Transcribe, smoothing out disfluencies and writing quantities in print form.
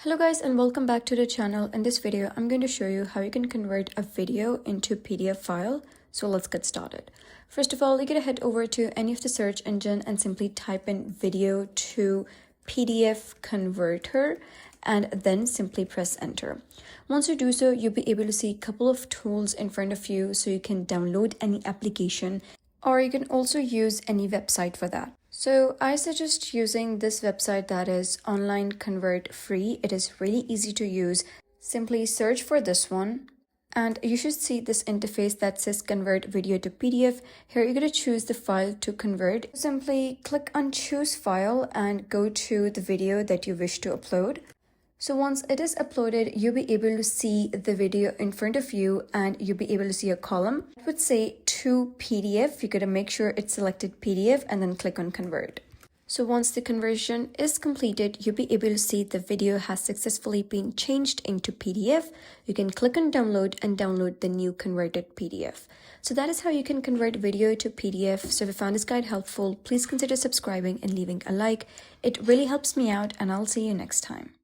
Hello guys and welcome back to the channel. In this video, I'm going to show you how you can convert a video into PDF file. So let's get started. First of all, you're going to head over to any of the search engine and simply type in video to PDF converter and then simply press enter. Once you do so, you'll be able to see a couple of tools in front of you so you can download any application or you can also use any website for that. So I suggest using this website, that is Online Convert Free. It is really easy to use. Simply search for this one and you should see this interface that says convert video to PDF. Here you're going to choose the file to convert. Simply click on choose file and go to the video that you wish to upload. So once it is uploaded, you'll be able to see the video in front of you and you'll be able to see a column. It would say to PDF. You got to make sure it's selected PDF and then click on convert. So once the conversion is completed, you'll be able to see the video has successfully been changed into PDF. You can click on download and download the new converted PDF. So that is how you can convert video to PDF. So if you found this guide helpful, please consider subscribing and leaving a like. It really helps me out and I'll see you next time.